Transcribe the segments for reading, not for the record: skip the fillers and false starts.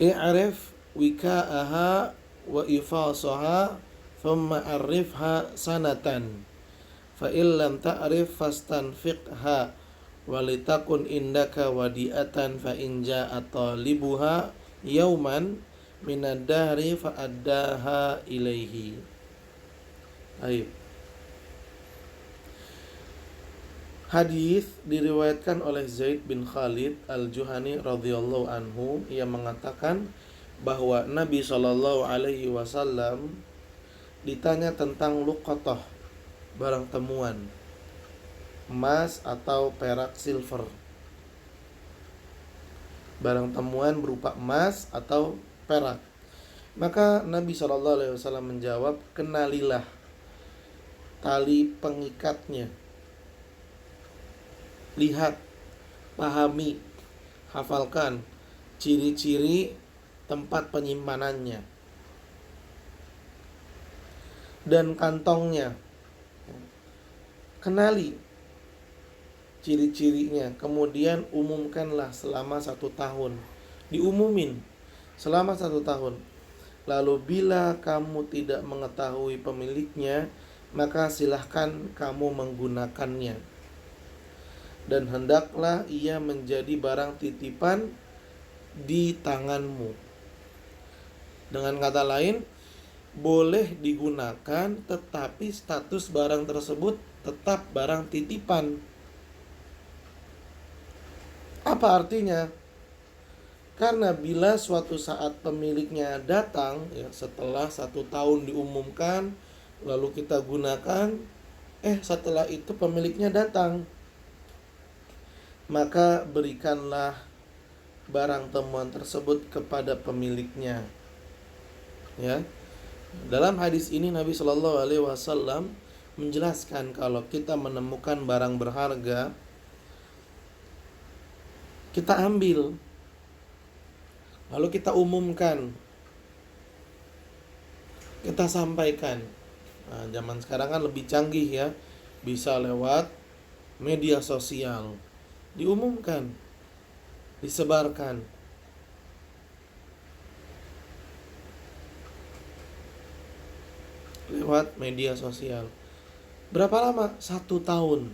i'rif wika'aha wa ifasaha thumma arifha sanatan fa illam ta'rif fastanfiqha walitakun indaka wadi'atan fa in ja'a talibuha yauman minad dahri fa addaha ilaihi. Baik. Hadis diriwayatkan oleh Zaid bin Khalid Al-Juhani radhiyallahu anhu. Ia mengatakan bahwa Nabi Shallallahu alaihi wasallam ditanya tentang luqatah, barang temuan, emas atau perak silver. Barang temuan berupa emas atau perak. Maka Nabi Shallallahu alaihi wasallam menjawab, kenalilah tali pengikatnya. Lihat, pahami, hafalkan ciri-ciri tempat penyimpanannya dan kantongnya. Kenali ciri-cirinya, kemudian umumkanlah selama 1 tahun. Diumumin selama 1 tahun. Lalu bila kamu tidak mengetahui pemiliknya, maka silahkan kamu menggunakannya. Dan hendaklah ia menjadi barang titipan di tanganmu. Dengan kata lain, boleh digunakan tetapi status barang tersebut tetap barang titipan. Apa artinya? Karena bila suatu saat pemiliknya datang, ya, setelah 1 tahun diumumkan, lalu kita gunakan, setelah itu pemiliknya datang, maka berikanlah barang temuan tersebut kepada pemiliknya. Ya. Dalam hadis ini Nabi Shallallahu alaihi wasallam menjelaskan kalau kita menemukan barang berharga, kita ambil, lalu kita umumkan, kita sampaikan. Nah, zaman sekarang kan lebih canggih ya, bisa lewat media sosial. Diumumkan, disebarkan. Lewat media sosial. Berapa lama? 1 tahun.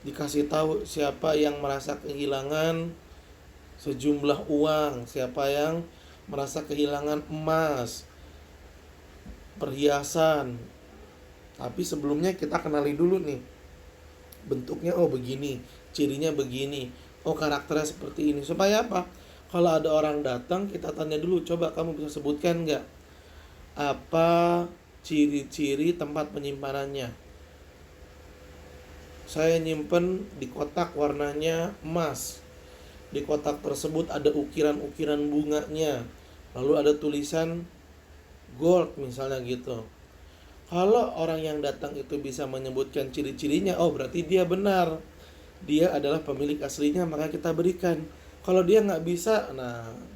Dikasih tahu siapa yang merasa kehilangan sejumlah uang, siapa yang merasa kehilangan emas, perhiasan. Tapi sebelumnya kita kenali dulu nih. Bentuknya begini, cirinya begini, karakternya seperti ini. Supaya apa? Kalau ada orang datang, kita tanya dulu, coba kamu bisa sebutkan nggak apa ciri-ciri tempat penyimpanannya. Saya nyimpen di kotak warnanya emas. Di kotak tersebut ada ukiran-ukiran bunganya, lalu ada tulisan gold misalnya gitu. Kalau orang yang datang itu bisa menyebutkan ciri-cirinya, berarti dia benar, dia adalah pemilik aslinya, maka kita berikan. Kalau dia nggak bisa,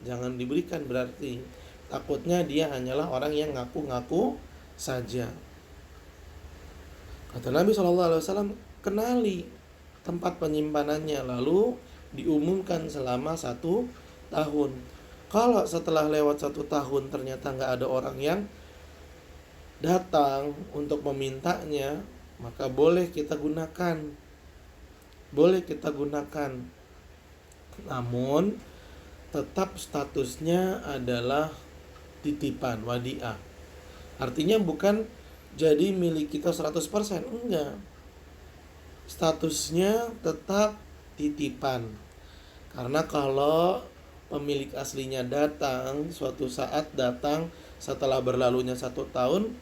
jangan diberikan, berarti takutnya dia hanyalah orang yang ngaku-ngaku saja. Kata Nabi SAW, kenali tempat penyimpanannya, lalu diumumkan selama 1 tahun. Kalau setelah lewat 1 tahun ternyata nggak ada orang yang datang untuk memintanya, maka boleh kita gunakan. Namun tetap statusnya adalah titipan, wadi'ah. Artinya bukan jadi milik kita 100%, enggak. Statusnya tetap titipan. Karena kalau pemilik aslinya datang, suatu saat datang setelah berlalunya 1 tahun,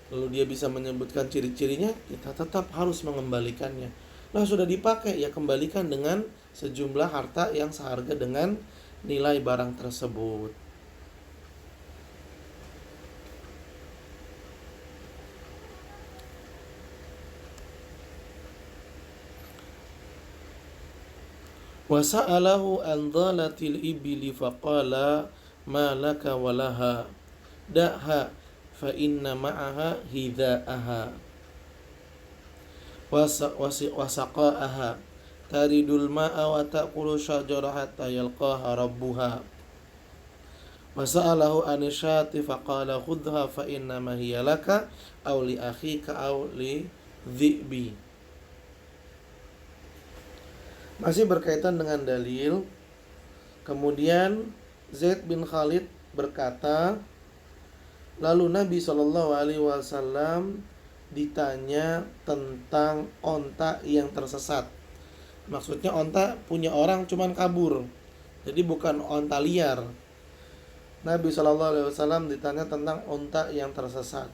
lalu dia bisa menyebutkan ciri-cirinya, kita tetap harus mengembalikannya. Sudah dipakai, ya kembalikan dengan sejumlah harta yang seharga dengan nilai barang tersebut. Wasa'alahu an dhalatil ibili faqala ma laka walaha da'ha fa inna ma'aha hidha'aha wasaqa'aha taridul ma'a wa ta'kulu syajara hatta yalqaha rabbuha. Wa sa'alahu anisyati faqala khudha fa innama hiya laka aw li akhika aw li dhi'bi. Masih berkaitan dengan dalil. Kemudian Zaid bin Khalid berkata, lalu Nabi SAW ditanya tentang onta yang tersesat. Maksudnya onta punya orang cuman kabur, jadi bukan onta liar. Nabi SAW ditanya tentang onta yang tersesat.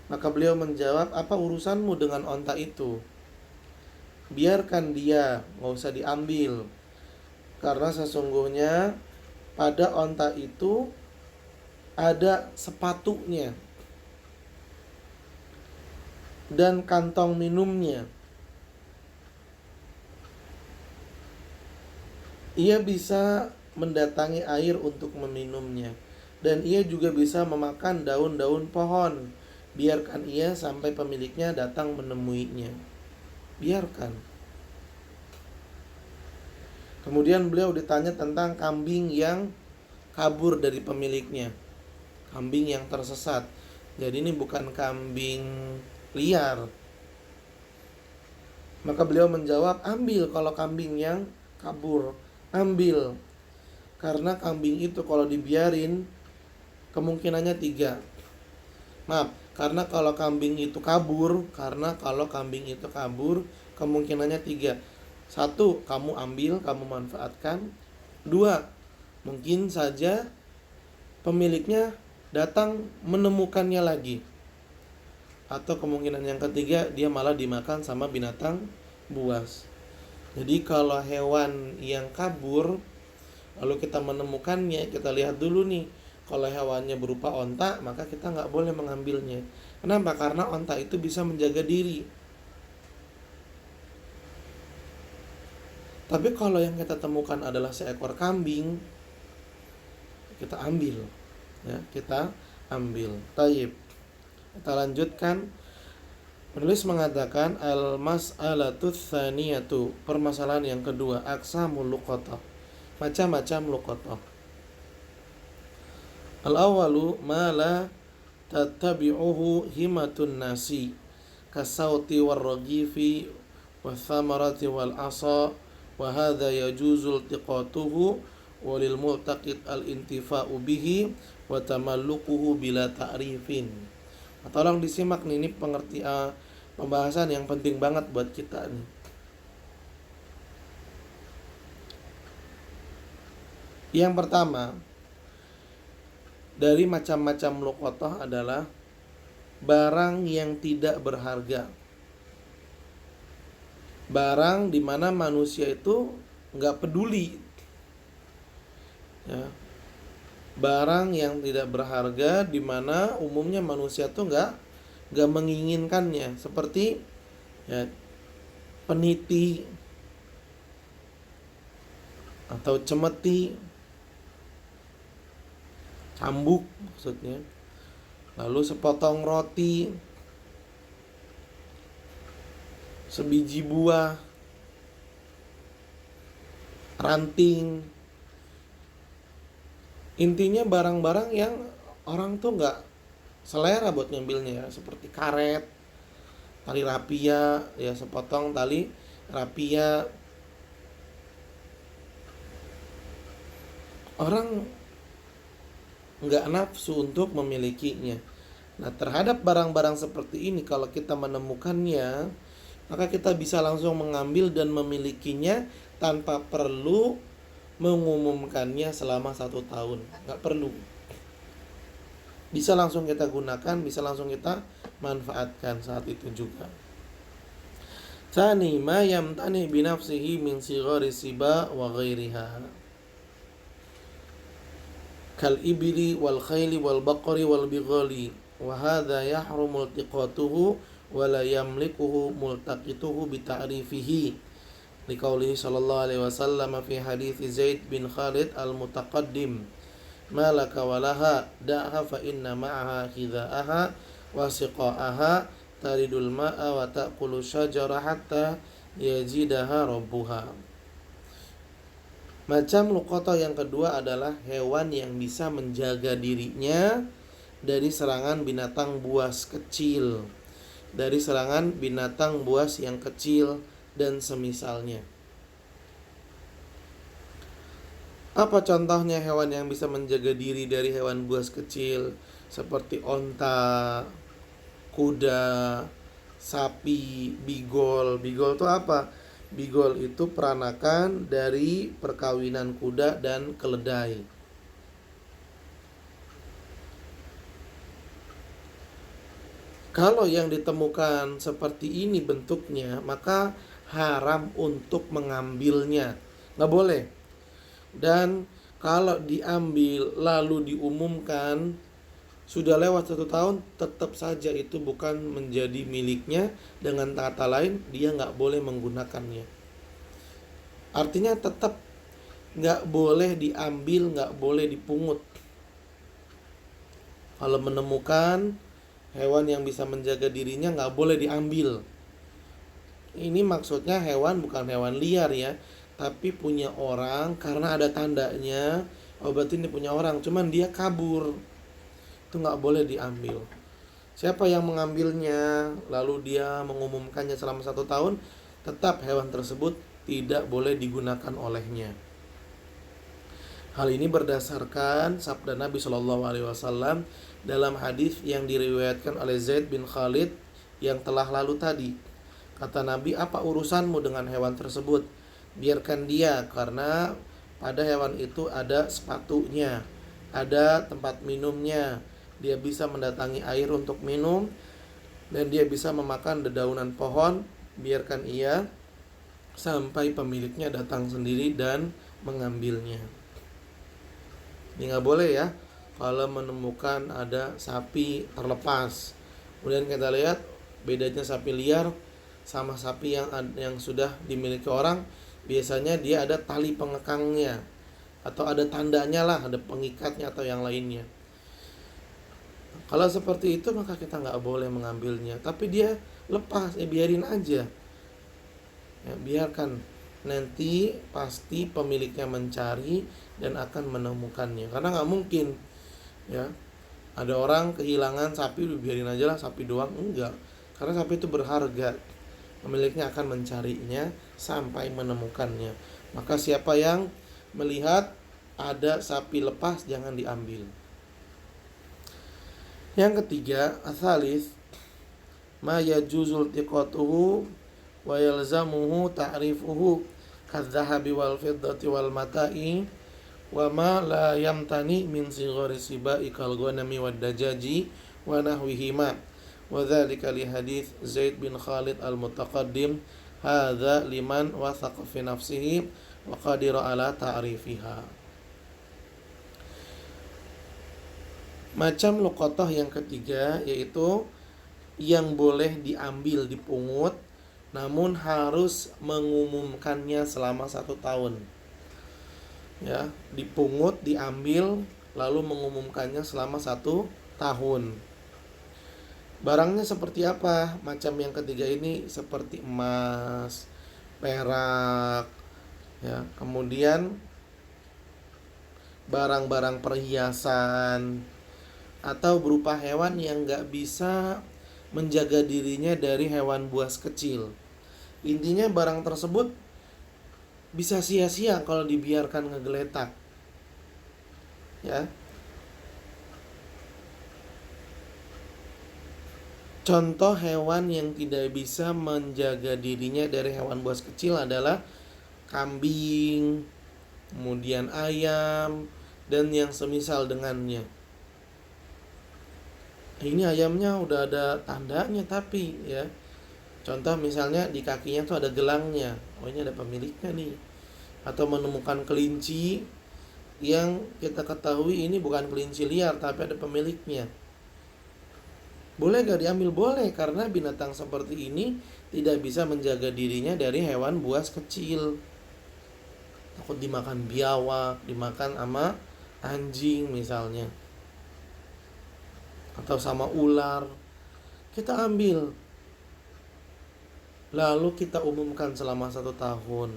Maka beliau menjawab, apa urusanmu dengan onta itu? Biarkan dia, gak usah diambil. Karena sesungguhnya pada onta itu ada sepatunya dan kantong minumnya. Ia bisa mendatangi air untuk meminumnya, dan ia juga bisa memakan daun-daun pohon. Biarkan ia sampai pemiliknya datang menemuinya. Biarkan. Kemudian beliau ditanya tentang kambing yang kabur dari pemiliknya, kambing yang tersesat. Jadi ini bukan kambing liar. Maka beliau menjawab, ambil kalau kambing yang kabur, ambil. Karena kambing itu kalau dibiarin kemungkinannya 3. Karena kalau kambing itu kabur kemungkinannya 3. 1, kamu ambil, kamu manfaatkan. 2, mungkin saja pemiliknya datang menemukannya lagi. Atau kemungkinan yang ketiga, dia malah dimakan sama binatang buas. Jadi kalau hewan yang kabur lalu kita menemukannya, kita lihat dulu nih. Kalau hewannya berupa onta, maka kita nggak boleh mengambilnya. Kenapa? Karena onta itu bisa menjaga diri. Tapi kalau yang kita temukan adalah seekor kambing, kita ambil. Ya, kita ambil. Taib. Kita lanjutkan. Penulis mengatakan al-mas'alatu tsaniyatu, permasalahan yang kedua, aqsamul luqatah, macam-macam luqatah. Al-awwalu ma la tattabi'uhu himatun nasi kasauti warragifi wathamarati wal asa wa hadha yajuzu iltiqatuhu walil mu'taqid al-intifa'u bihi wa tamalluquhu bila ta'rifin. Tolong disimak nih, ini pembahasan yang penting banget buat kita nih. Yang pertama, dari macam-macam luqatah adalah barang yang tidak berharga. Barang di mana manusia itu nggak peduli. Ya. Barang yang tidak berharga di mana umumnya manusia tuh nggak menginginkannya, seperti ya, peniti atau cemeti, cambuk maksudnya, lalu sepotong roti, sebiji buah, ranting. Intinya barang-barang yang orang tuh nggak selera buat ngambilnya, ya, seperti karet, tali rapia, ya sepotong tali rapia. Orang nggak nafsu untuk memilikinya. Nah, terhadap barang-barang seperti ini, kalau kita menemukannya, maka kita bisa langsung mengambil dan memilikinya tanpa perlu mengumumkannya selama 1 tahun. Nggak perlu. Bisa langsung kita gunakan, bisa langsung kita manfaatkan saat itu juga. Tsani ma yamtani binafsihi min sighari siba wa ghairiha, kal ibli wal khayli wal baqari wal bighali, wa hadha yahrumu iltiqatuhu wa la yamlikuhu multaqituhu bi ta'rifihi liqaulihi sallallahu alaihi wasallam fi hadits Zaid bin Khalid al-mutaqaddim, ma laka wa laha da'ha fa inna ma'aha khidha'aha wa siqa'aha taridul ma'a wa ta'kulu syajara hatta yajidaha rabbuha. Macam luqatah yang kedua adalah hewan yang bisa menjaga dirinya dari serangan binatang buas kecil, dari serangan binatang buas yang kecil dan semisalnya. Apa contohnya hewan yang bisa menjaga diri dari hewan buas kecil? Seperti onta, kuda, sapi, bigol. Bigol itu apa? Bigol itu peranakan dari perkawinan kuda dan keledai. Kalau yang ditemukan seperti ini bentuknya, maka haram untuk mengambilnya. Nggak boleh. Dan kalau diambil lalu diumumkan sudah lewat 1 tahun, tetap saja itu bukan menjadi miliknya. Dengan kata lain, dia nggak boleh menggunakannya. Artinya tetap nggak boleh diambil, nggak boleh dipungut. Kalau menemukan hewan yang bisa menjaga dirinya, nggak boleh diambil. Ini maksudnya hewan bukan hewan liar ya, tapi punya orang karena ada tandanya. Oh berarti ini punya orang, cuman dia kabur, itu nggak boleh diambil. Siapa yang mengambilnya lalu dia mengumumkannya selama 1 tahun, tetap hewan tersebut tidak boleh digunakan olehnya. Hal ini berdasarkan sabda Nabi Shallallahu Alaihi Wasallam dalam hadis yang diriwayatkan oleh Zaid bin Khalid yang telah lalu tadi. Kata Nabi, apa urusanmu dengan hewan tersebut? Biarkan dia, karena pada hewan itu ada sepatunya, ada tempat minumnya, dia bisa mendatangi air untuk minum, dan dia bisa memakan dedaunan pohon. Biarkan ia sampai pemiliknya datang sendiri dan mengambilnya. Ini nggak boleh ya, kalau menemukan ada sapi terlepas, kemudian kita lihat bedanya sapi liar sama sapi yang sudah dimiliki orang. Biasanya dia ada tali pengekangnya atau ada tandanya lah, ada pengikatnya atau yang lainnya. Kalau seperti itu maka kita nggak boleh mengambilnya. Tapi dia lepas, biarin aja ya, biarkan, nanti pasti pemiliknya mencari dan akan menemukannya. Karena nggak mungkin ya ada orang kehilangan sapi, biarin aja lah sapi doang. Enggak, karena sapi itu berharga, pemiliknya akan mencarinya sampai menemukannya. Maka siapa yang melihat ada sapi lepas, jangan diambil. Yang ketiga, asalis ma yajuzul tiqatuhu wa yalzamuhu ta'rifuhu kadzahabi wal fiddati wal mata'i wa ma la yamtani min sighari sibai kal ghanami wad dajaji wa nahwihima. Wa dzalika li hadits Zaid bin Khalid al-Mutaqaddim, hadza liman wasaqa fi nafsihi wa qadira ala ta'rifiha. Macam luqatah yang ketiga yaitu yang boleh diambil, dipungut, namun harus mengumumkannya selama 1 tahun. Ya, dipungut, diambil, lalu mengumumkannya selama 1 tahun. Barangnya seperti apa? Macam yang ketiga ini seperti emas, perak, ya, kemudian barang-barang perhiasan, atau berupa hewan yang nggak bisa menjaga dirinya dari hewan buas kecil. Intinya barang tersebut bisa sia-sia kalau dibiarkan ngegeletak. Ya. Contoh hewan yang tidak bisa menjaga dirinya dari hewan buas kecil adalah kambing, kemudian ayam, dan yang semisal dengannya. Ini ayamnya udah ada tandanya tapi ya. Contoh misalnya di kakinya tuh ada gelangnya. Oh ini ada pemiliknya nih. Atau menemukan kelinci yang kita ketahui ini bukan kelinci liar tapi ada pemiliknya. Boleh gak diambil? Boleh, karena binatang seperti ini tidak bisa menjaga dirinya dari hewan buas kecil. Takut dimakan biawak, dimakan sama anjing misalnya, atau sama ular. Kita ambil. lalu kita umumkan selama 1 tahun.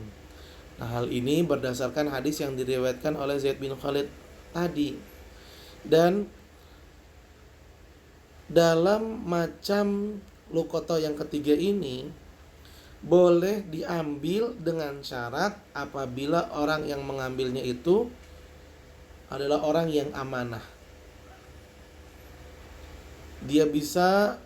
Nah, hal ini berdasarkan hadis yang diriwayatkan oleh Zaid bin Khalid tadi. Dan dalam macam luqata yang ketiga ini boleh diambil dengan syarat apabila orang yang mengambilnya itu adalah orang yang amanah. Dia bisa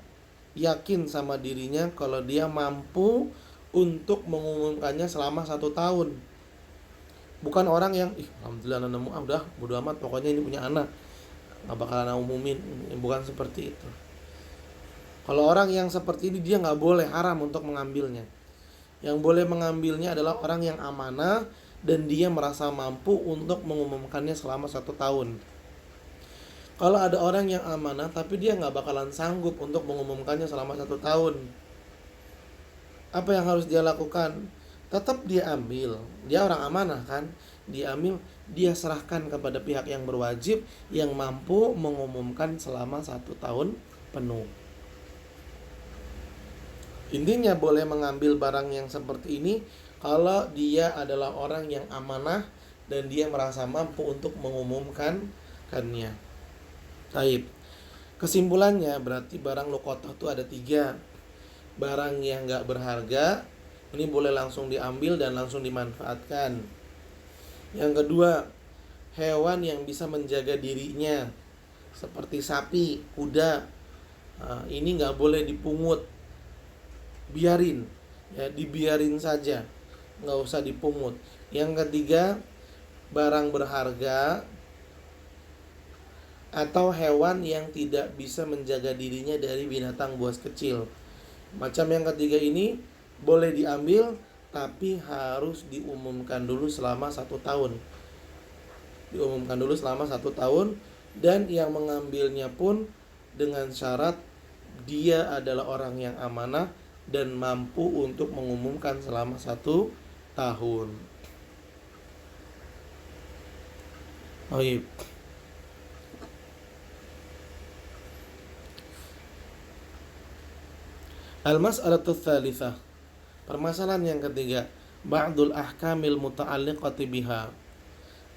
yakin sama dirinya kalau dia mampu untuk mengumumkannya selama 1 tahun. Bukan orang yang alhamdulillah nemu udah bodo amat, pokoknya ini punya anak, nggak bakalan umumin. Bukan seperti itu. Kalau orang yang seperti ini, dia nggak boleh, haram untuk mengambilnya. Yang boleh mengambilnya adalah orang yang amanah dan dia merasa mampu untuk mengumumkannya selama 1 tahun. Kalau ada orang yang amanah tapi dia nggak bakalan sanggup untuk mengumumkannya selama 1 tahun, apa yang harus dia lakukan? Tetap dia ambil. Dia orang amanah kan? Dia ambil, dia serahkan kepada pihak yang berwajib yang mampu mengumumkan selama 1 tahun penuh. Intinya boleh mengambil barang yang seperti ini kalau dia adalah orang yang amanah dan dia merasa mampu untuk mengumumkannya. Taib. Kesimpulannya berarti barang luqatah itu ada 3. Barang yang gak berharga ini boleh langsung diambil dan langsung dimanfaatkan. Yang kedua, hewan yang bisa menjaga dirinya seperti sapi, kuda. Nah, ini gak boleh dipungut, biarin ya, dibiarin saja, gak usah dipungut. Yang ketiga, barang berharga atau hewan yang tidak bisa menjaga dirinya dari binatang buas kecil. Macam yang ketiga ini boleh diambil, tapi harus diumumkan dulu selama 1 tahun. Diumumkan dulu selama 1 tahun, dan yang mengambilnya pun dengan syarat dia adalah orang yang amanah dan mampu untuk mengumumkan selama 1 tahun. Baik. Al-mas'alatu tsalitsah. Permasalahan yang ketiga, ba'dul ahkamil muta'alliqati biha.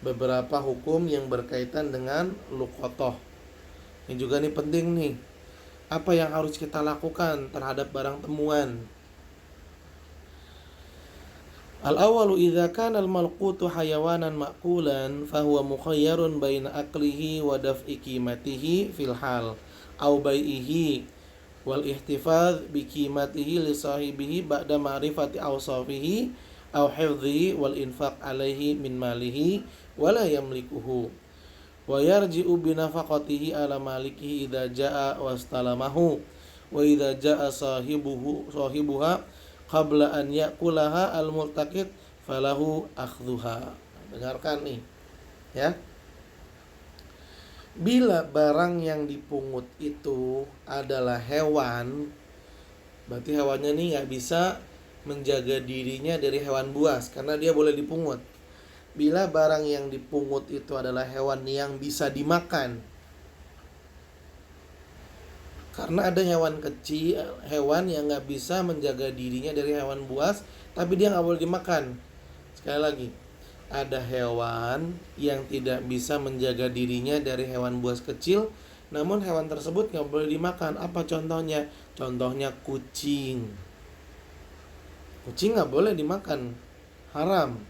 Beberapa hukum yang berkaitan dengan luqatah. Ini juga nih penting nih. Apa yang harus kita lakukan terhadap barang temuan? Al-awwalu idza kana al-malqutu hayawanan ma'kulan fahuwa mukhayyarun baina aqlihi wa daf'i qimatihi fil hal aw bai'ihi wal ihtifadz bi qimatihi li sahibihi ba'da ma'rifati awsafihi aw hifdhihi wal infaq alaihi min malihi wa la yamlikuhu wa yarji'u bi nafaqatihi ala malikihi idza jaa'a wastalamahu wa idza jaa'a sahibuha qabla an ya'kulaha al-multaqit falahu akhdhuha. Dengarkan nih ya. Bila barang yang dipungut itu adalah hewan, berarti hewannya nih gak bisa menjaga dirinya dari hewan buas karena dia boleh dipungut. Bila barang yang dipungut itu adalah hewan yang bisa dimakan, karena ada hewan kecil, hewan yang gak bisa menjaga dirinya dari hewan buas, tapi dia gak boleh dimakan. Sekali lagi, ada hewan yang tidak bisa menjaga dirinya dari hewan buas kecil, namun hewan tersebut gak boleh dimakan. Apa contohnya? Contohnya kucing. Kucing gak boleh dimakan, haram.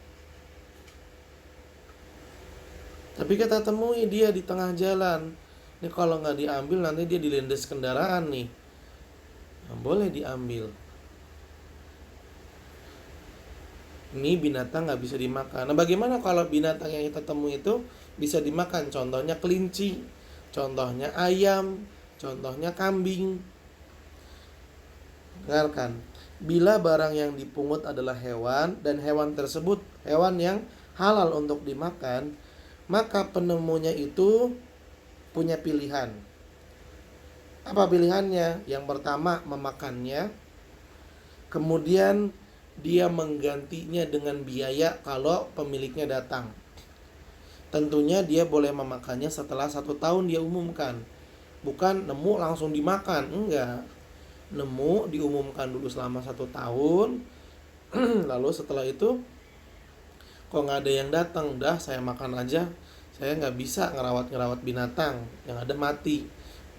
Tapi kita temui dia di tengah jalan. Ini kalau gak diambil nanti dia dilindas kendaraan nih. Gak boleh diambil. Ini binatang gak bisa dimakan. Nah, bagaimana kalau binatang yang kita temui itu bisa dimakan? Contohnya kelinci, contohnya ayam, contohnya kambing. Dengarkan, bila barang yang dipungut adalah hewan dan hewan tersebut hewan yang halal untuk dimakan, maka penemunya itu punya pilihan. Apa pilihannya? Yang pertama, memakannya. Kemudian dia menggantinya dengan biaya kalau pemiliknya datang. Tentunya dia boleh memakannya setelah 1 tahun dia umumkan. Bukan nemu langsung dimakan, enggak. nemu, diumumkan dulu selama 1 tahun. Lalu setelah itu kok nggak ada yang datang, dah saya makan aja, saya nggak bisa ngerawat binatang, yang ada mati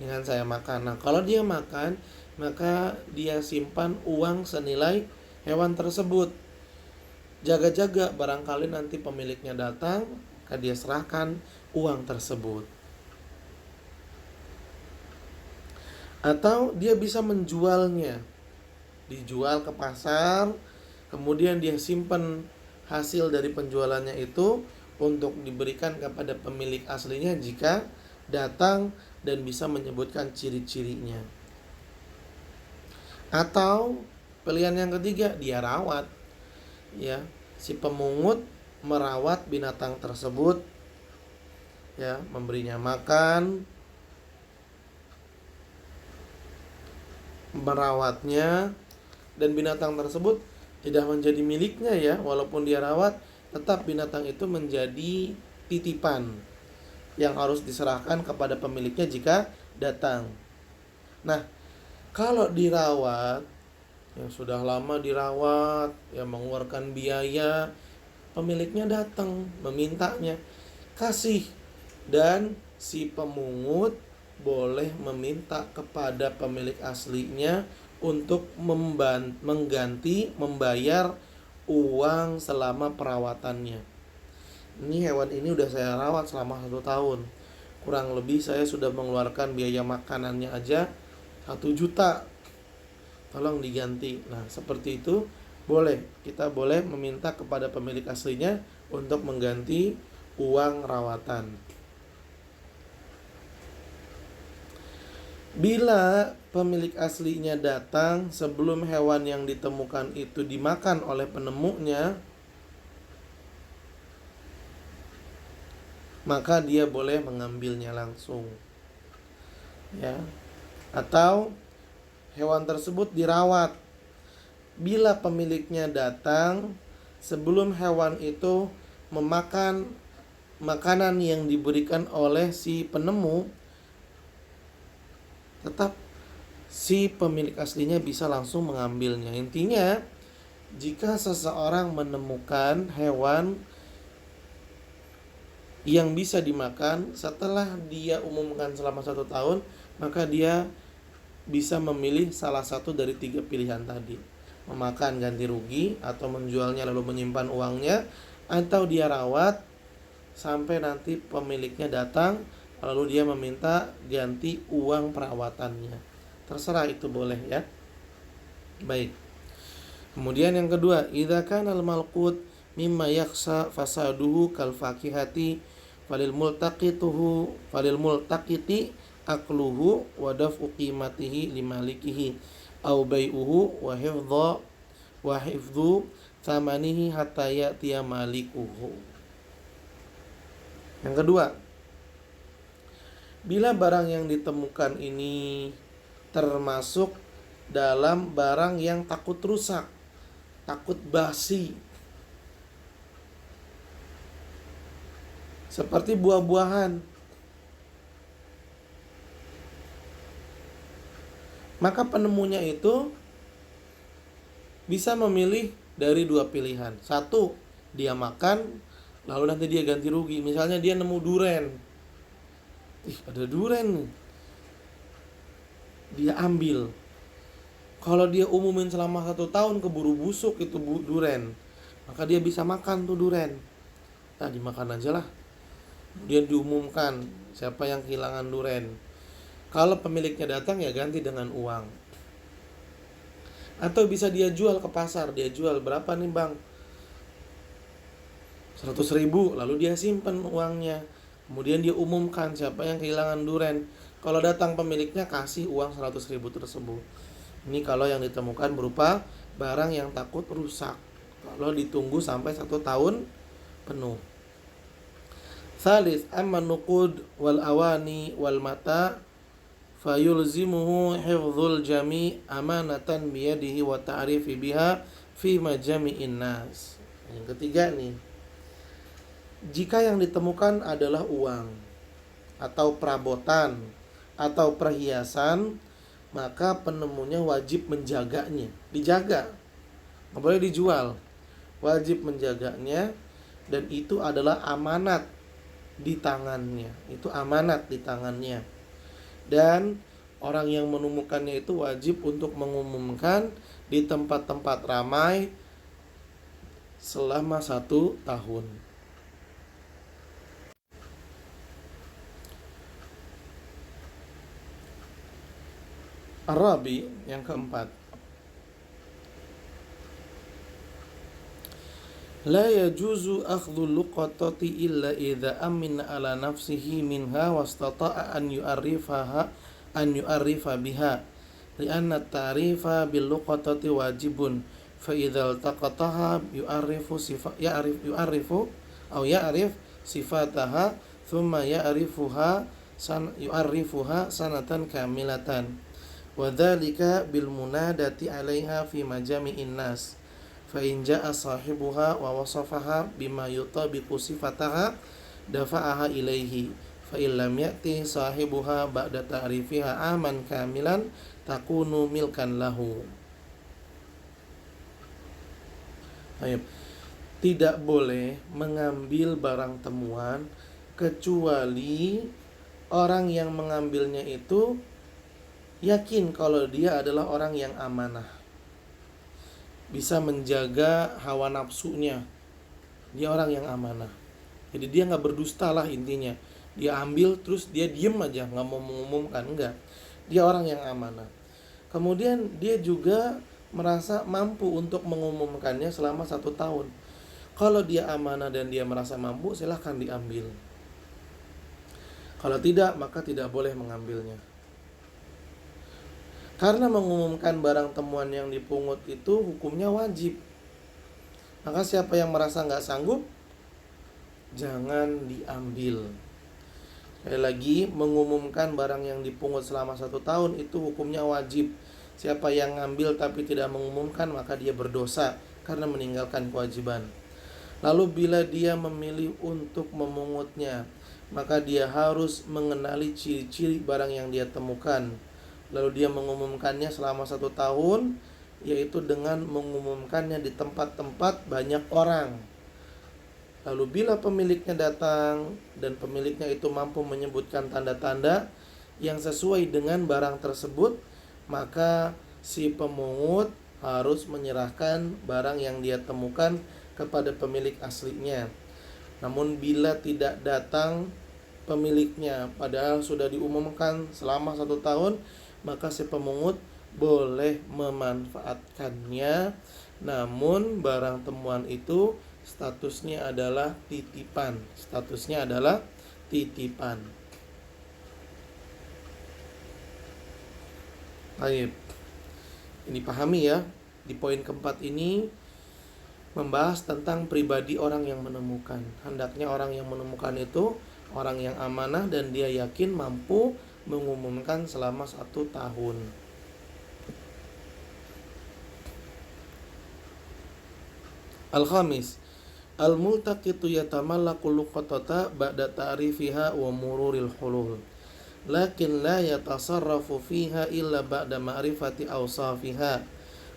dengan saya makan. Nah, kalau dia makan, maka dia simpan uang senilai hewan tersebut. Jaga-jaga, barangkali nanti pemiliknya datang, maka dia serahkan uang tersebut. Atau dia bisa menjualnya, dijual ke pasar, kemudian dia simpan hasil dari penjualannya itu untuk diberikan kepada pemilik aslinya jika datang dan bisa menyebutkan ciri-cirinya. Atau pilihan yang ketiga, dia rawat. Ya, si pemungut merawat binatang tersebut, ya, memberinya makan, merawatnya, dan binatang tersebut tidak menjadi miliknya, ya, walaupun dia rawat, tetap binatang itu menjadi titipan yang harus diserahkan kepada pemiliknya jika datang. Nah, kalau dirawat, yang sudah lama dirawat, yang mengeluarkan biaya, pemiliknya datang memintanya, kasih, dan si pemungut boleh meminta kepada pemilik aslinya untuk membayar uang selama perawatannya. Ini hewan ini udah saya rawat selama 1 tahun, kurang lebih saya sudah mengeluarkan biaya makanannya aja 1 juta, tolong diganti. Nah, seperti itu kita boleh meminta kepada pemilik aslinya untuk mengganti uang rawatan. Bila pemilik aslinya datang sebelum hewan yang ditemukan itu dimakan oleh penemunya, maka dia boleh mengambilnya langsung, ya. Atau hewan tersebut dirawat. Bila pemiliknya datang sebelum hewan itu memakan makanan yang diberikan oleh si penemu, tetap si pemilik aslinya bisa langsung mengambilnya. Intinya, jika seseorang menemukan hewan yang bisa dimakan setelah dia umumkan selama 1 tahun, maka dia bisa memilih salah satu dari 3 pilihan tadi: memakan ganti rugi, atau menjualnya lalu menyimpan uangnya, atau dia rawat sampai nanti pemiliknya datang lalu dia meminta ganti uang perawatannya. Terserah, itu boleh, ya. Baik. Kemudian yang kedua, idza kana al-malqut mimma yakhsha fasaduhu kal fakihati falil multaqiti akluhu wa daf'u qimatihi limalikihi au bai'uhu wa hifdhu thamanihi hatta ya'tiya malikuhu. Yang kedua, bila barang yang ditemukan ini termasuk dalam barang yang takut rusak, takut basi, seperti buah-buahan, maka penemunya itu bisa memilih dari 2 pilihan. 1, dia makan lalu nanti dia ganti rugi. Misalnya dia nemu duren, ada duren nih, dia ambil. Kalau dia umumin selama 1 tahun keburu busuk itu duren, maka dia bisa makan tuh duren. Nah, dimakan aja lah. Kemudian diumumkan siapa yang kehilangan duren. Kalau pemiliknya datang, ya ganti dengan uang. Atau bisa dia jual ke pasar. Dia jual, berapa nih bang? 100.000, lalu dia simpan uangnya. Kemudian dia umumkan siapa yang kehilangan duren. Kalau datang pemiliknya, kasih uang 100.000 tersebut. Ini kalau yang ditemukan berupa barang yang takut rusak, kalau ditunggu sampai 1 tahun penuh. Salis, amma nuqud wal awani wal mata fayulzimuhu hifdzul jami' amanatan biyadihi wa ta'rifi biha fi majami'in nas. Yang ketiga nih, jika yang ditemukan adalah uang atau perabotan atau perhiasan, maka penemunya wajib menjaganya, dijaga, nggak boleh dijual, wajib menjaganya, dan itu adalah amanat di tangannya, itu amanat di tangannya. Dan orang yang menemukannya itu wajib untuk mengumumkan di tempat-tempat ramai selama 1 tahun. Arabi yang keempat, la yajuzu akhdhul luqatati illa idza amina ala nafsihi minha wastata'a an yu'arrifa biha li'anna at-ta'rifa bil luqatati wajibun fa idza iltaqataha ya'rif sifataha thumma yu'arrifuha sanatan kamilatan wa dzalika bil munadati 'alaiha fi majami'in nas fa in jaa sahibuha wa wasafaha bima yutabiqu sifataha dafa'aha ilaihi fa in lam ya'ti sahibuha ba'da ta'rifiha aman kamilan takunu milkan lahu. Baik. Tidak boleh mengambil barang temuan kecuali orang yang mengambilnya itu yakin kalau dia adalah orang yang amanah, bisa menjaga hawa nafsunya, dia orang yang amanah. Jadi dia nggak berdusta lah intinya. Dia ambil terus dia diem aja, nggak mau mengumumkan, enggak. Dia orang yang amanah. Kemudian dia juga merasa mampu untuk mengumumkannya selama 1 tahun. Kalau dia amanah dan dia merasa mampu, silahkan diambil. Kalau tidak, maka tidak boleh mengambilnya. Karena mengumumkan barang temuan yang dipungut itu hukumnya wajib. Maka siapa yang merasa nggak sanggup, jangan diambil. Sekali lagi, mengumumkan barang yang dipungut selama 1 tahun itu hukumnya wajib. Siapa yang ngambil tapi tidak mengumumkan, maka dia berdosa karena meninggalkan kewajiban. Lalu bila dia memilih untuk memungutnya, maka dia harus mengenali ciri-ciri barang yang dia temukan. Lalu dia mengumumkannya selama 1 tahun, yaitu dengan mengumumkannya di tempat-tempat banyak orang. Lalu bila pemiliknya datang dan pemiliknya itu mampu menyebutkan tanda-tanda yang sesuai dengan barang tersebut, maka si pemungut harus menyerahkan barang yang dia temukan kepada pemilik aslinya. Namun bila tidak datang pemiliknya, padahal sudah diumumkan selama 1 tahun, maka si pemungut boleh memanfaatkannya. Namun barang temuan itu statusnya adalah titipan. Baik. Ini pahami ya. Di poin keempat ini membahas tentang pribadi orang yang menemukan. Hendaknya orang yang menemukan itu orang yang amanah dan dia yakin mampu mengumumkan selama 1 tahun. Al-khamis, al-multaqitu yatamallaqu luqatata ba'da ta'rifiha wa mururil hulul, lakin la yatasarrafu fiha illa ba'da ma'rifati awsafiha.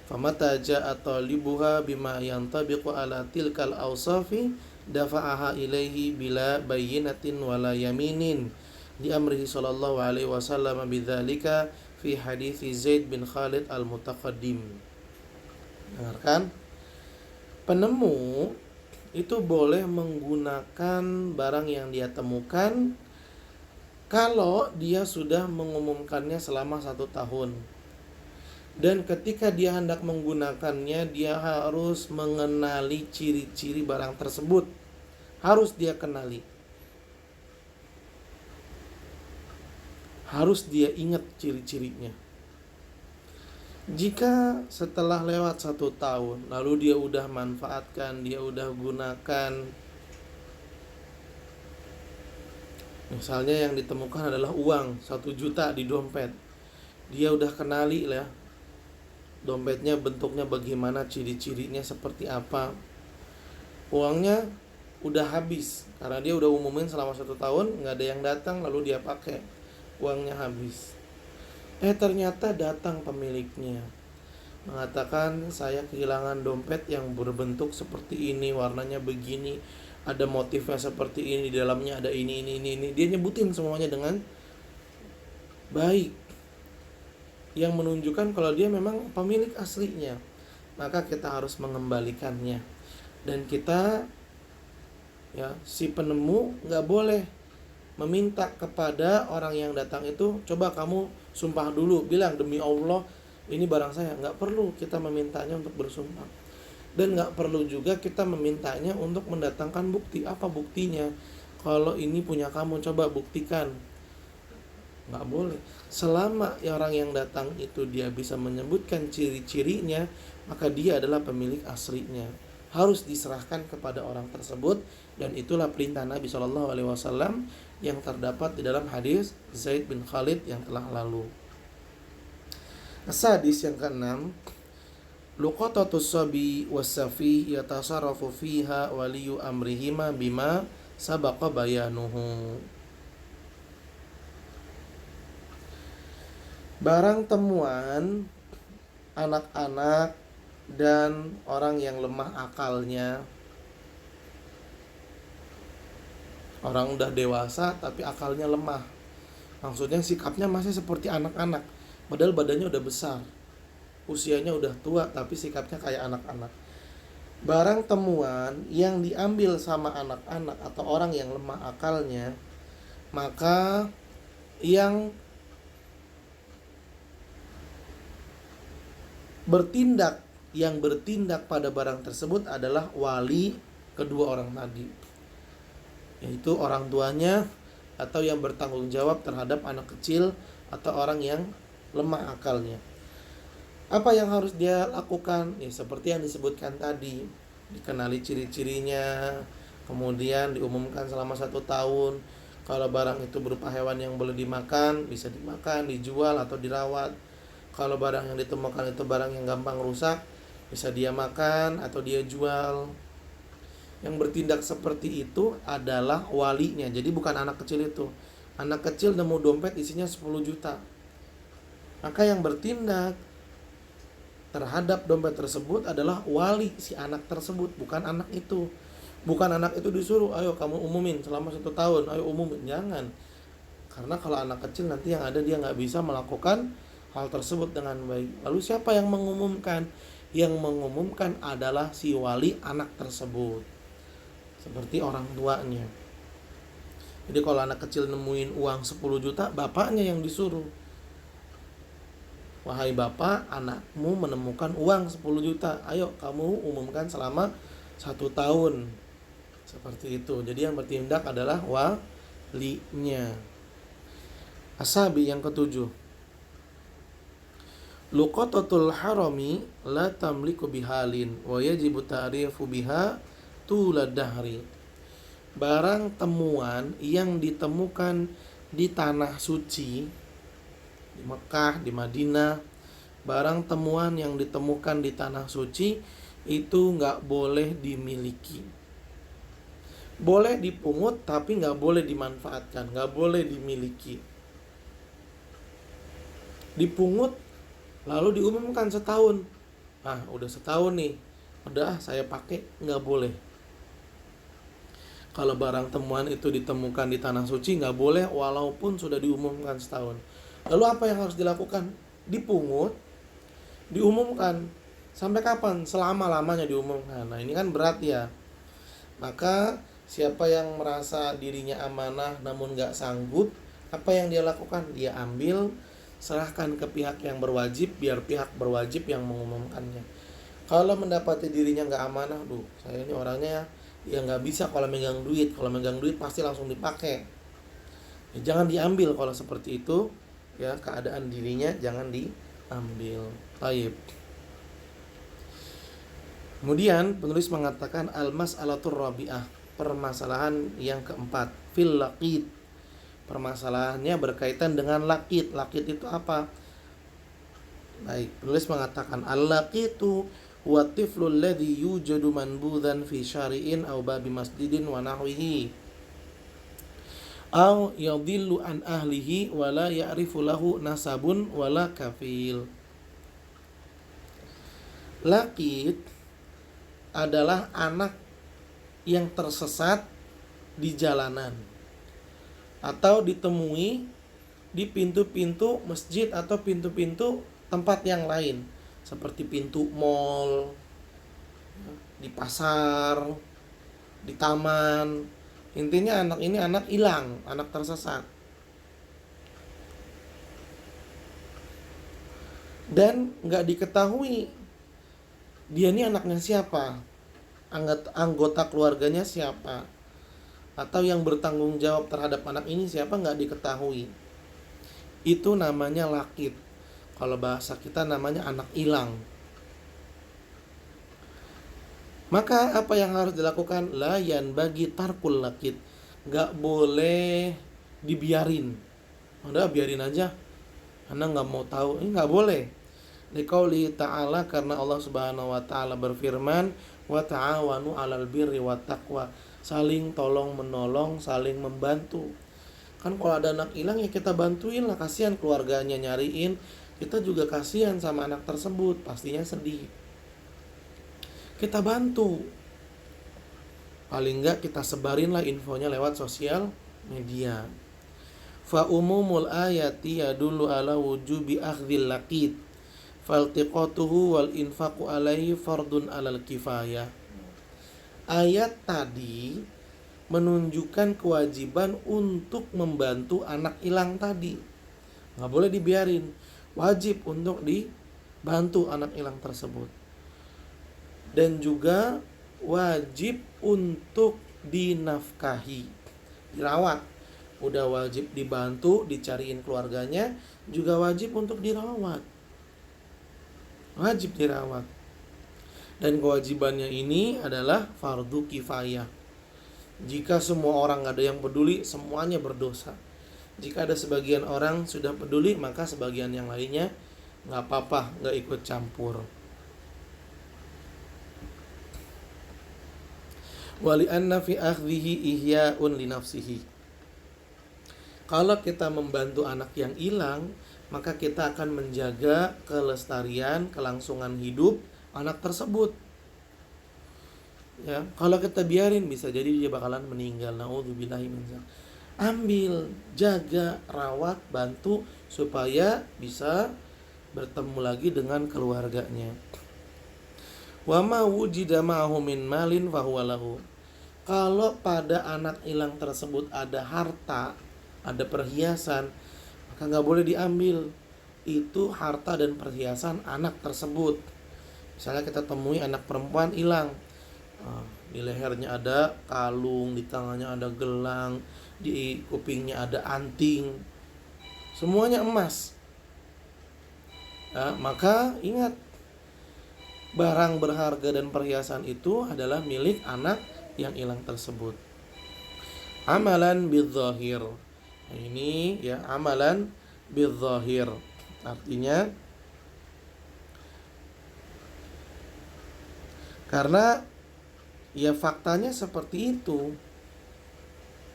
Famata ja'a talibuha bima yantabiqu ala tilkal awsafi dafa'aha ilaihi bila bayyinatin wala yaminin di amrihi sallallahu alaihi wasallam bidzalika fi hadithi Zaid bin Khalid al-Mutaqaddim. Dengarkan. Penemu itu boleh menggunakan barang yang dia temukan kalau dia sudah mengumumkannya selama 1 tahun. Dan ketika dia hendak menggunakannya, dia harus mengenali ciri-ciri barang tersebut. Harus dia kenali. Harus dia ingat ciri-cirinya. Jika setelah lewat 1 tahun, lalu dia udah manfaatkan, dia udah gunakan, misalnya yang ditemukan adalah uang 1 juta di dompet, dia udah kenali lah dompetnya bentuknya bagaimana, ciri-cirinya seperti apa. Uangnya udah habis karena dia udah umumin selama 1 tahun, nggak ada yang datang, lalu dia pakai, uangnya habis. Ternyata datang pemiliknya, mengatakan saya kehilangan dompet yang berbentuk seperti ini, warnanya begini, ada motifnya seperti ini, di dalamnya ada ini. Dia nyebutin semuanya dengan baik, yang menunjukkan kalau dia memang pemilik aslinya. Maka kita harus mengembalikannya. Dan kita, ya, si penemu nggak boleh meminta kepada orang yang datang itu, coba kamu sumpah dulu, bilang demi Allah ini barang saya. Nggak perlu kita memintanya untuk bersumpah. Dan nggak perlu juga kita memintanya untuk mendatangkan bukti. Apa buktinya? Kalau ini punya kamu, coba buktikan. Nggak boleh. Selama orang yang datang itu dia bisa menyebutkan ciri-cirinya, maka dia adalah pemilik aslinya. Harus diserahkan kepada orang tersebut. Dan itulah perintah Nabi SAW yang terdapat di dalam hadis Zaid bin Khalid yang telah lalu. Hadis yang ke-6, luqatatus sabi was-safi yatasarrafu fiha waliyu amrihima bima sabaqa bayanuhu. Barang temuan anak-anak dan orang yang lemah akalnya, orang udah dewasa tapi akalnya lemah, maksudnya sikapnya masih seperti anak-anak, padahal badannya udah besar, usianya udah tua tapi sikapnya kayak anak-anak. Barang temuan yang diambil sama anak-anak atau orang yang lemah akalnya, maka yang bertindak pada barang tersebut adalah wali kedua orang tadi, yaitu orang tuanya atau yang bertanggung jawab terhadap anak kecil atau orang yang lemah akalnya. Apa yang harus dia lakukan? Ya, seperti yang disebutkan tadi, dikenali ciri-cirinya, kemudian diumumkan selama 1 tahun. Kalau barang itu berupa hewan yang boleh dimakan, bisa dimakan, dijual atau dirawat. Kalau barang yang ditemukan itu barang yang gampang rusak, bisa dia makan atau dia jual. Yang bertindak seperti itu adalah walinya. Jadi bukan anak kecil itu. Anak kecil nemu dompet isinya 10 juta. Maka yang bertindak terhadap dompet tersebut adalah wali si anak tersebut, bukan anak itu. Bukan anak itu disuruh, ayo kamu umumin selama 1 tahun, ayo umumin. Jangan. Karena kalau anak kecil nanti yang ada dia nggak bisa melakukan hal tersebut dengan baik. Lalu siapa yang mengumumkan? Yang mengumumkan adalah si wali anak tersebut, seperti orang tuanya. Jadi kalau anak kecil nemuin uang 10 juta, bapaknya yang disuruh, wahai bapak, anakmu menemukan uang 10 juta, ayo kamu umumkan selama 1 tahun. Seperti itu. Jadi yang bertindak adalah walinya. Asabi yang ke-7, luqatatul harami la tamliku bihalin wa yajibu ta'rifu biha tulad dahri. Barang temuan yang ditemukan di tanah suci, di Mekah, di Madinah, barang temuan yang ditemukan di tanah suci itu nggak boleh dimiliki. Boleh dipungut tapi nggak boleh dimanfaatkan, nggak boleh dimiliki. Dipungut lalu diumumkan setahun, udah setahun nih, udah saya pakai, nggak boleh. Kalau barang temuan itu ditemukan di tanah suci nggak boleh walaupun sudah diumumkan setahun. Lalu apa yang harus dilakukan? Dipungut, diumumkan. Sampai kapan? Selama-lamanya diumumkan. Nah ini kan berat ya. Maka siapa yang merasa dirinya amanah namun nggak sanggup, apa yang dia lakukan? Dia ambil, serahkan ke pihak yang berwajib, biar pihak berwajib yang mengumumkannya. Kalau mendapati dirinya nggak amanah, saya ini orangnya ya nggak bisa kalau megang duit. Kalau megang duit pasti langsung dipakai. Ya, jangan diambil kalau seperti itu. Ya, keadaan dirinya jangan diambil. Taib. Kemudian penulis mengatakan al-mas'alatur rabi'ah, permasalahan yang keempat, fil laqit. Permasalahannya berkaitan dengan laqit. Laqit itu apa? Baik, penulis mengatakan al-laqitu huwa tiflu alladhi yujadu manbudhan fi syari'in aw babi masjidin wa nahwihi. au yadhillu an ahlihi wala ya'rifu lahu nasabun wala kafil. Laqit adalah anak yang tersesat di jalanan atau ditemui di pintu-pintu masjid atau pintu-pintu tempat yang lain seperti pintu mall, di pasar, di taman. Intinya anak ini anak hilang, anak tersesat. Dan nggak diketahui dia ini anaknya siapa, anggota keluarganya siapa, atau yang bertanggung jawab terhadap anak ini siapa, nggak diketahui. Itu namanya laqit. Kalau bahasa kita namanya anak hilang. Maka apa yang harus dilakukan? La yanbaghi tarkul laqit. Nggak boleh dibiarin. Udah biarin aja, Anda nggak mau tahu. Ini nggak boleh. Liqauli ta'ala, karena Allah Subhanahu wa taala berfirman, wa ta'awanu 'alal birri wat taqwa. Saling tolong menolong, saling membantu. Kan kalau ada anak hilang ya kita bantuin lah, kasihan keluarganya nyariin. Kita juga kasihan sama anak tersebut, pastinya sedih. Kita bantu. Paling enggak kita sebarin lah infonya lewat sosial media. Fa umumul ayati yadullu ala wujubi akhdhil laqit. Faltiqatuhu wal infaqu alaihi fardun alal kifayah. Ayat tadi menunjukkan kewajiban untuk membantu anak hilang tadi. Nggak boleh dibiarin. Wajib untuk dibantu anak hilang tersebut. Dan juga wajib untuk dinafkahi, dirawat. Udah wajib dibantu, dicariin keluarganya, juga wajib untuk dirawat. Wajib dirawat. Dan kewajibannya ini adalah fardu kifayah. Jika semua orang gak ada yang peduli, semuanya berdosa. Jika ada sebagian orang sudah peduli, maka sebagian yang lainnya gak apa-apa, gak ikut campur. Wali anna fi akhdhihi ihya'un li nafsihi. Kalau kita membantu anak yang hilang, maka kita akan menjaga kelestarian, kelangsungan hidup anak tersebut. Ya, kalau kita biarin bisa jadi dia bakalan meninggal. Naudzubillahi min dzalik. Ambil, jaga, rawat, bantu supaya bisa bertemu lagi dengan keluarganya. Wa ma wujida ma'ahu min malin fahuwa lahu. Kalau pada anak hilang tersebut ada harta, ada perhiasan, maka nggak boleh diambil. Itu harta dan perhiasan anak tersebut. Misalnya kita temui anak perempuan hilang, di lehernya ada kalung, di tangannya ada gelang, di kupingnya ada anting, semuanya emas. Maka ingat, barang berharga dan perhiasan itu adalah milik anak yang hilang tersebut. Amalan bidzahir. Nah, ini ya, amalan bidzahir. Artinya karena ya faktanya seperti itu.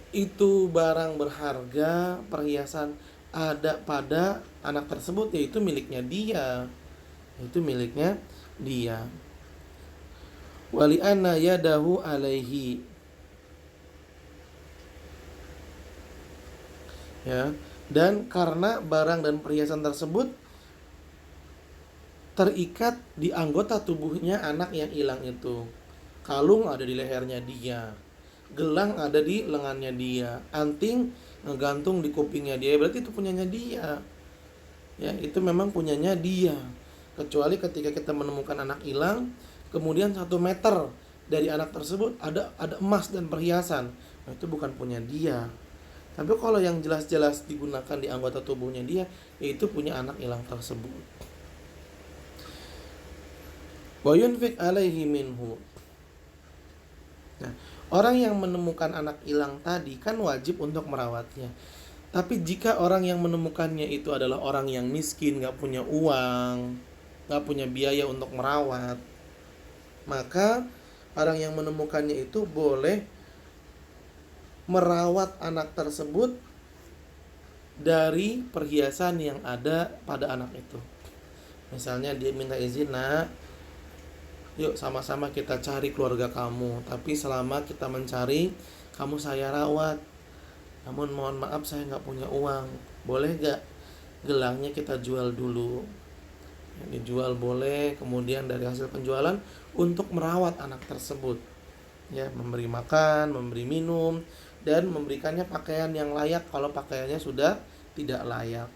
Itu barang berharga, perhiasan ada pada anak tersebut, yaitu miliknya dia. Itu miliknya dia. Wali anna yadahu alaihi. Ya, dan karena barang dan perhiasan tersebut terikat di anggota tubuhnya anak yang hilang itu. Kalung ada di lehernya dia, gelang ada di lengannya dia, anting ngegantung di kupingnya dia, berarti itu punyanya dia. Ya, itu memang punyanya dia. Kecuali ketika kita menemukan anak hilang, kemudian 1 meter dari anak tersebut ada emas dan perhiasan, nah, itu bukan punya dia. Tapi kalau yang jelas-jelas digunakan di anggota tubuhnya dia, yaitu punya anak hilang tersebut. Wa yunfiq alaihi minhu. Nah, orang yang menemukan anak hilang tadi kan wajib untuk merawatnya. Tapi jika orang yang menemukannya itu adalah orang yang miskin, gak punya uang, gak punya biaya untuk merawat, maka orang yang menemukannya itu boleh merawat anak tersebut dari perhiasan yang ada pada anak itu. Misalnya dia minta izin, nak, yuk sama-sama kita cari keluarga kamu, tapi selama kita mencari, kamu saya rawat. Namun mohon maaf saya nggak punya uang, boleh nggak gelangnya kita jual dulu? Dijual boleh, kemudian dari hasil penjualan untuk merawat anak tersebut, ya, memberi makan, memberi minum, dan memberikannya pakaian yang layak kalau pakaiannya sudah tidak layak.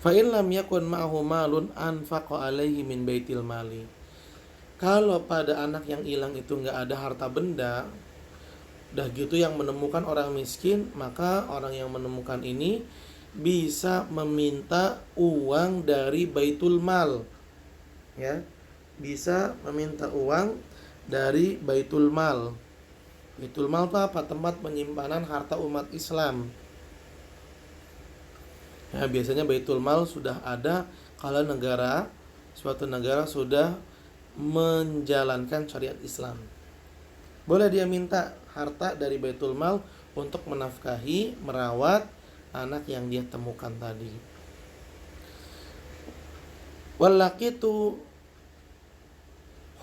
Fa in lam yakun ma'ahu malun anfaqa alaihi min baitil mali. Kalau pada anak yang hilang itu nggak ada harta benda, dah gitu yang menemukan orang miskin, maka orang yang menemukan ini bisa meminta uang dari baitul mal, ya, bisa meminta uang dari baitul mal. Baitul mal itu apa? Tempat penyimpanan harta umat Islam. Ya, biasanya baitul mal sudah ada kalau suatu negara sudah menjalankan syariat Islam. Boleh dia minta harta dari baitul mal untuk menafkahi, merawat anak yang dia temukan tadi. Wallaqitu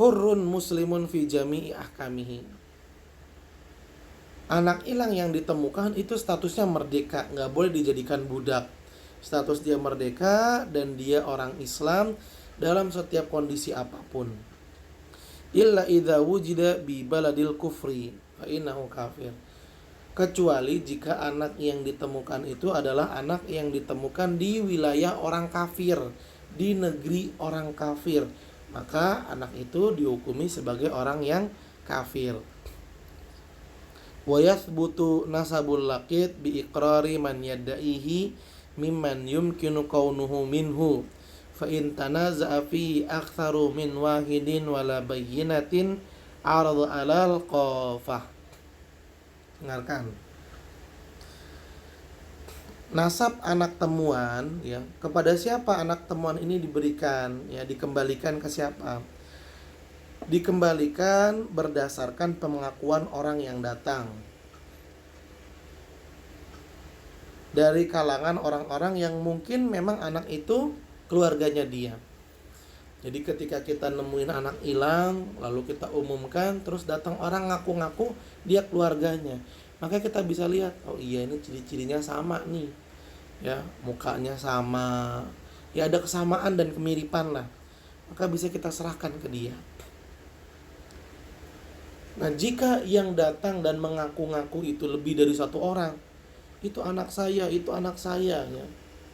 hurrun muslimun fi jami'i ahkamihi. Anak hilang yang ditemukan itu statusnya merdeka, nggak boleh dijadikan budak. Status dia merdeka dan dia orang Islam dalam setiap kondisi apapun. Illa idza wujida bi baladil kufri fa innahu kafir. Kecuali jika anak yang ditemukan itu adalah anak yang ditemukan di wilayah orang kafir, di negeri orang kafir, maka anak itu dihukumi sebagai orang yang kafir. Wa yathbutu nasabul laqit bi iqrari man yadda'ihi mimman yumkinu kaunuhu minhu fa in tanaza'a fi aktsaru min wahidin wala bayyinatin arad alal qafah. Dengarkan. Nasab anak temuan, ya, kepada siapa anak temuan ini diberikan, ya, dikembalikan ke siapa? Dikembalikan berdasarkan pengakuan orang yang datang dari kalangan orang-orang yang mungkin memang anak itu keluarganya dia. Jadi ketika kita nemuin anak hilang, lalu kita umumkan, terus datang orang ngaku-ngaku dia keluarganya, maka kita bisa lihat, oh iya ini ciri-cirinya sama nih, ya, mukanya sama, ya ada kesamaan dan kemiripan lah, maka bisa kita serahkan ke dia. Nah, jika yang datang dan mengaku-ngaku itu lebih dari satu orang, itu anak saya, ya.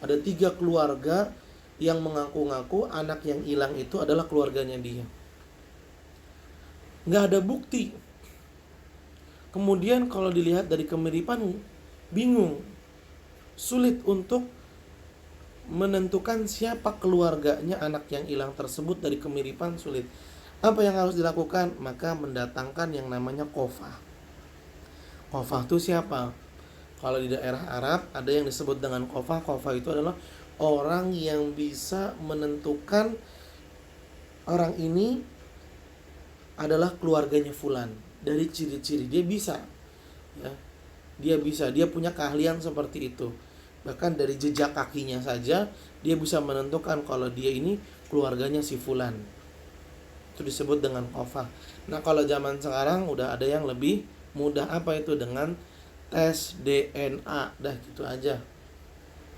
Ada 3 keluarga yang mengaku-ngaku anak yang hilang itu adalah keluarganya dia. Nggak ada bukti. Kemudian kalau dilihat dari kemiripan, bingung. Sulit untuk menentukan siapa keluarganya anak yang hilang tersebut dari kemiripan, sulit. Apa yang harus dilakukan? Maka mendatangkan yang namanya qofah. Qofah itu siapa? Kalau di daerah Arab ada yang disebut dengan qofah. Qofah itu adalah orang yang bisa menentukan orang ini adalah keluarganya fulan. Dari ciri-ciri dia bisa, ya. Dia punya keahlian seperti itu. Bahkan dari jejak kakinya saja dia bisa menentukan kalau dia ini keluarganya si fulan. Itu disebut dengan qofah. Nah, kalau zaman sekarang udah ada yang lebih mudah. Apa itu? Dengan tes DNA, dah gitu aja.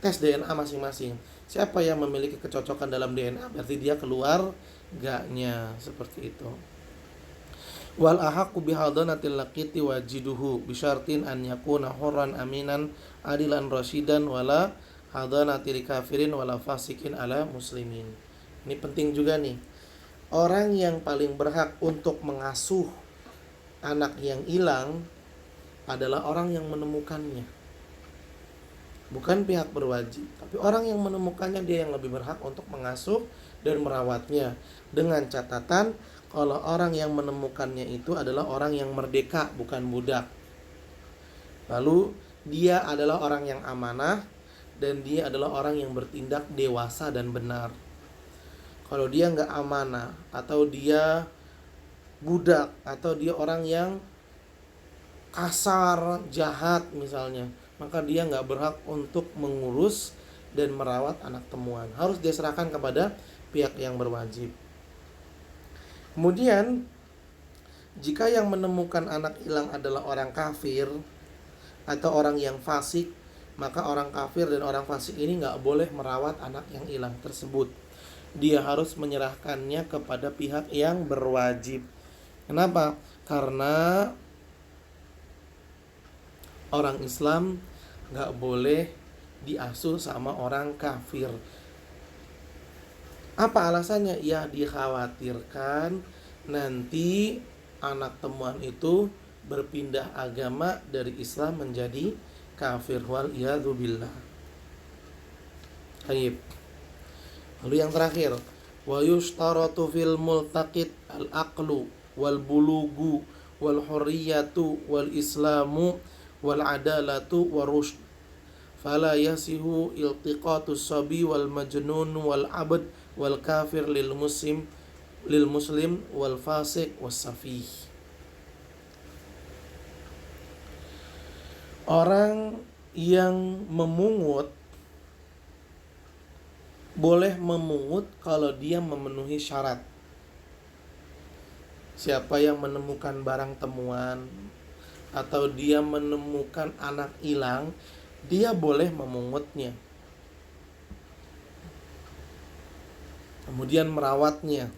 Tes DNA masing-masing. Siapa yang memiliki kecocokan dalam DNA, berarti dia keluarganya, seperti itu. Wal ahaqqu bihadanatil laqiti wajiduhu bisyartin an yakuna hurran aminan adilan rasyidan wala hadanati kafirin wala fasikin ala muslimin. Ini penting juga nih. Orang yang paling berhak untuk mengasuh anak yang hilang adalah orang yang menemukannya, bukan pihak berwajib, tapi orang yang menemukannya dia yang lebih berhak untuk mengasuh dan merawatnya, dengan catatan kalau orang yang menemukannya itu adalah orang yang merdeka, bukan budak. Lalu dia adalah orang yang amanah dan dia adalah orang yang bertindak dewasa dan benar. Kalau dia nggak amanah, atau dia budak, atau dia orang yang kasar, jahat misalnya, maka dia nggak berhak untuk mengurus dan merawat anak temuan. Harus dia serahkan kepada pihak yang berwajib. Kemudian, jika yang menemukan anak hilang adalah orang kafir atau orang yang fasik, maka orang kafir dan orang fasik ini nggak boleh merawat anak yang hilang tersebut. Dia harus menyerahkannya kepada pihak yang berwajib. Kenapa? Karena orang Islam nggak boleh diasuh sama orang kafir. Apa alasannya? Ya, dikhawatirkan nanti anak temuan itu berpindah agama dari Islam menjadi kafir, wal iyadzu billah. Baik. Lalu yang terakhir, wa yushtaratu fil multaqit al-aqlu wal bulugu wal hurriyatu wal islamu wal adalatu warushd. Fala yasihu iltiqatus sabi wal majnun wal abd wal kafir lil muslim wal fasik was safih. Orang yang memungut boleh memungut kalau dia memenuhi syarat. Siapa yang menemukan barang temuan atau dia menemukan anak hilang, dia boleh memungutnya, kemudian merawatnya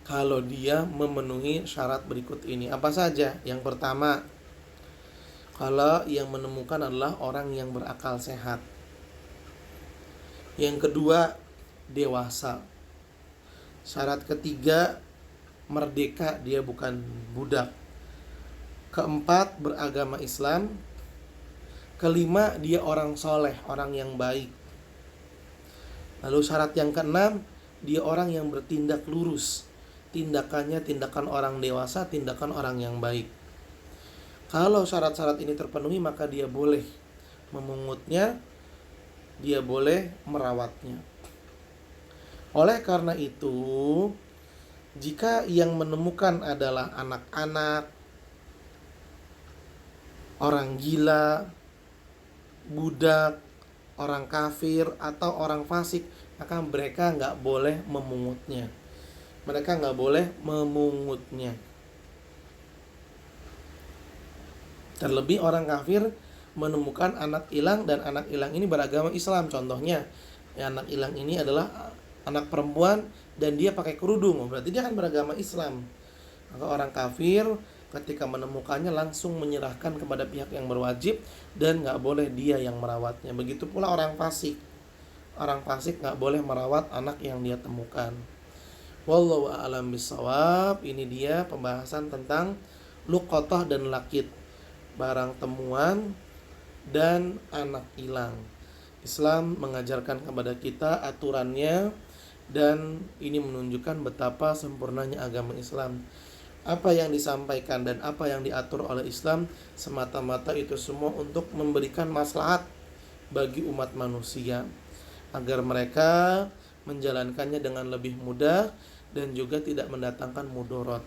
kalau dia memenuhi syarat berikut ini. Apa saja? Yang pertama, kalau yang menemukan adalah orang yang berakal sehat. Yang kedua, dewasa. Syarat ketiga, merdeka, dia bukan budak. Keempat, beragama Islam. Kelima, dia orang soleh, orang yang baik. Lalu syarat yang keenam, dia orang yang bertindak lurus. Tindakannya tindakan orang dewasa, tindakan orang yang baik. Kalau syarat-syarat ini terpenuhi, maka dia boleh memungutnya, dia boleh merawatnya. Oleh karena itu, jika yang menemukan adalah anak-anak, orang gila, budak, orang kafir, atau orang fasik, maka mereka nggak boleh memungutnya. Mereka nggak boleh memungutnya. Terlebih orang kafir menemukan anak hilang dan anak hilang ini beragama Islam. Contohnya, anak hilang ini adalah anak perempuan dan dia pakai kerudung, berarti dia kan beragama Islam. Maka orang kafir ketika menemukannya langsung menyerahkan kepada pihak yang berwajib dan nggak boleh dia yang merawatnya. Begitu pula orang fasik. Orang fasik nggak boleh merawat anak yang dia temukan. Wallahu a'lam bishawab. Ini dia pembahasan tentang luqatah dan lakit, barang temuan dan anak hilang. Islam mengajarkan kepada kita aturannya, dan ini menunjukkan betapa sempurnanya agama Islam. Apa yang disampaikan dan apa yang diatur oleh Islam semata-mata itu semua untuk memberikan maslahat bagi umat manusia agar mereka menjalankannya dengan lebih mudah dan juga tidak mendatangkan mudarat.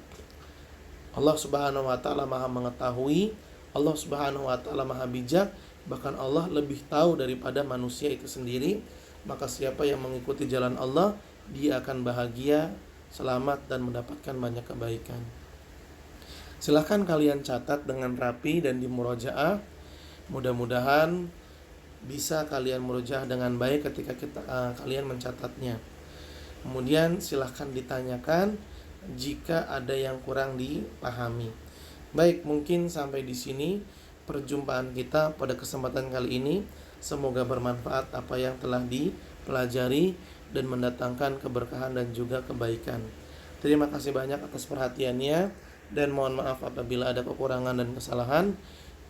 Allah Subhanahu wa taala Maha mengetahui, Allah Subhanahu wa taala Maha bijak, bahkan Allah lebih tahu daripada manusia itu sendiri. Maka siapa yang mengikuti jalan Allah, dia akan bahagia, selamat dan mendapatkan banyak kebaikan. Silahkan kalian catat dengan rapi dan di murojaah. Mudah-mudahan bisa kalian murojaah dengan baik ketika kalian mencatatnya. Kemudian silahkan ditanyakan jika ada yang kurang dipahami. Baik, mungkin sampai di sini perjumpaan kita pada kesempatan kali ini. Semoga bermanfaat apa yang telah dipelajari dan mendatangkan keberkahan dan juga kebaikan. Terima kasih banyak atas perhatiannya dan mohon maaf apabila ada kekurangan dan kesalahan.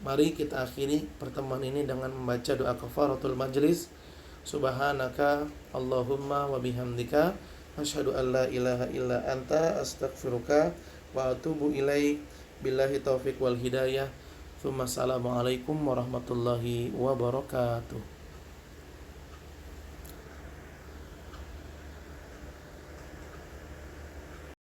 Mari kita akhiri pertemuan ini dengan membaca doa kafaratul majlis. Subhanaka Allahumma wa bihamdika asyhadu an la ilaha illa anta astaghfiruka wa atubu ilaik. Billahi taufiq wal hidayah. Assalamualaikum warahmatullahi wabarakatuh.